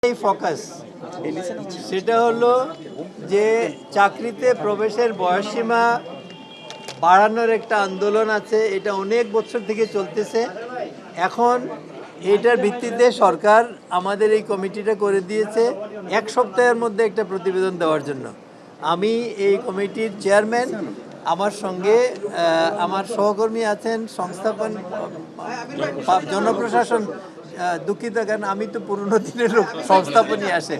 এই ফোকাস সেটা হলো যে চাকরিতে প্রবেশের বয়সসীমা বাড়ানোর একটা আন্দোলন আছে। এটা অনেক বছর থেকে চলতেছে। এখন এটার ভিত্তিতে সরকার আমাদের এই কমিটিটা করে দিয়েছে এক সপ্তাহের মধ্যে একটা প্রতিবেদন দেওয়ার জন্য। আমি এই কমিটির চেয়ারম্যান, আমার সঙ্গে আমার সহকর্মী আছেন সংস্থাপন জনপ্রশাসন, দুঃখিত কারণ আমি তো পুরনো দিনের লোক, সংস্থাপনই আসে,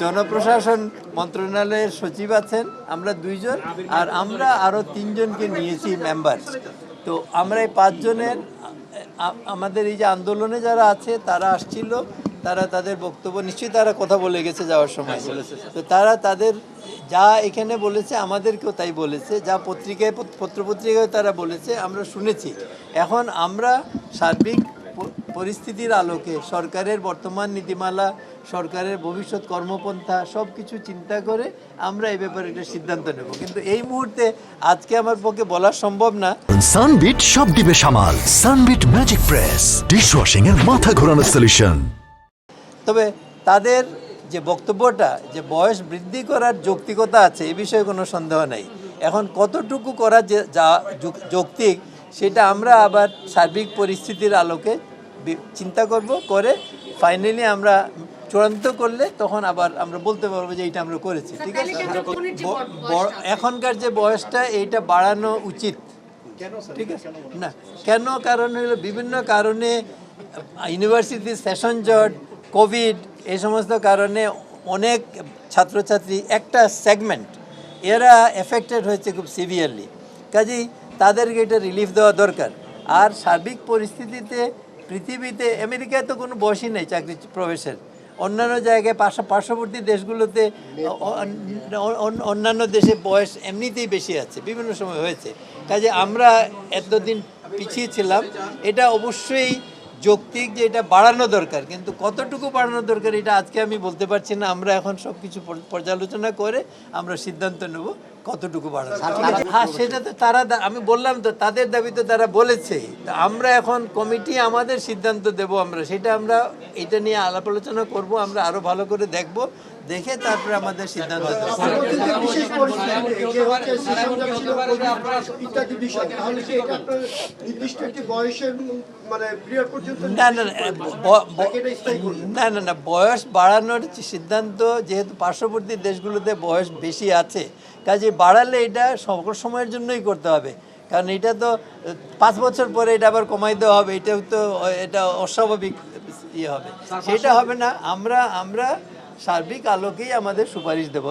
জনপ্রশাসন মন্ত্রণালয়ের সচিব আছেন, আমরা দুইজন, আর আমরা আরও তিনজনকে নিয়েছি মেম্বার। তো আমরা এই পাঁচজনের আমাদের এই যে আন্দোলনে যারা আছে তারা আসছিল, তারা তাদের বক্তব্য নিশ্চয়ই তারা কথা বলে গেছে যাওয়ার সময়। তো তারা তাদের যা এখানে বলেছে আমাদেরকেও তাই বলেছে, যা পত্রিকায় পত্রপত্রিকায় তারা বলেছে আমরা শুনেছি। এখন আমরা সার্বিক পরিস্থিতির আলোকে সরকারের বর্তমান নীতিমালা, সরকারের ভবিষ্যৎ কর্মপন্থা সব কিছু চিন্তা করে আমরা এই ব্যাপারে একটা সিদ্ধান্ত নেব। কিন্তু এই মুহূর্তে আজকে আমার পক্ষে বলা সম্ভব না। সানবিট সব দিবে সামাল। সানবিট ম্যাজিক প্রেস ডিশওয়াশিং এর মাথা ঘোরানোর সলিউশন। তবে তাদের যে বক্তব্যটা যে বয়স বৃদ্ধি করার যৌক্তিকতা আছে এ বিষয়ে কোনো সন্দেহ নাই। এখন কতটুকু করা যে যা যৌক্তিক সেটা আমরা আবার সার্বিক পরিস্থিতির আলোকে চিন্তা করব, করে ফাইনালি আমরা চূড়ান্ত করলে তখন আবার আমরা বলতে পারবো যে এইটা আমরা করেছি। ঠিক আছে, এখনকার যে বয়সটা এইটা বাড়ানো উচিত। ঠিক আছে না, কেন? কারণ হলো বিভিন্ন কারণে, ইউনিভার্সিটি সেশন জট, কোভিড, এই সমস্ত কারণে অনেক ছাত্রছাত্রী, একটা সেগমেন্ট এরা এফেক্টেড হয়েছে খুব সিভিয়ারলি। কাজেই তাদেরকে এটা রিলিফ দেওয়া দরকার। আর সার্বিক পরিস্থিতিতে পৃথিবীতে, আমেরিকায় তো কোনো বয়সই নেই চাকরি প্রবেশের, অন্যান্য জায়গায় পার্শ্ববর্তী দেশগুলোতে, অন্যান্য দেশে বয়স এমনিতেই বেশি আছে, বিভিন্ন সময় হয়েছে। কাজে আমরা এতদিন পিছিয়ে ছিলাম, এটা অবশ্যই যৌক্তিক যে এটা বাড়ানো দরকার, কিন্তু কতটুকু বাড়ানো দরকার এটা আজকে আমি বলতে পারছি না। আমরা এখন সব কিছু পর্যালোচনা করে আমরা সিদ্ধান্ত নেব কতটুকু বাড়ানো। হ্যাঁ, সেটা তো তারা, আমি বললাম তো তাদের দাবি তো তারা বলেছেই। তো আমরা এখন কমিটি আমাদের সিদ্ধান্ত দেব, আমরা সেটা আমরা এটা নিয়ে আলাপ আলোচনা করবো, আমরা আরও ভালো করে দেখব, দেখে তারপরে আমাদের সিদ্ধান্ত দেব। না না না, বয়স বাড়ানোর সিদ্ধান্ত যেহেতু পার্শ্ববর্তী দেশগুলোতে বয়স বেশি আছে, কাজে বাড়ালে এটা সকল সময়ের জন্যই করতে হবে। কারণ এটা তো 5 বছর পরে এটা আবার কমাই দেওয়া হবে, এটাও তো এটা অস্বাভাবিক ইয়ে হবে, সেটা হবে না। আমরা সার্বিক আলোকেই আমাদের সুপারিশ দেব।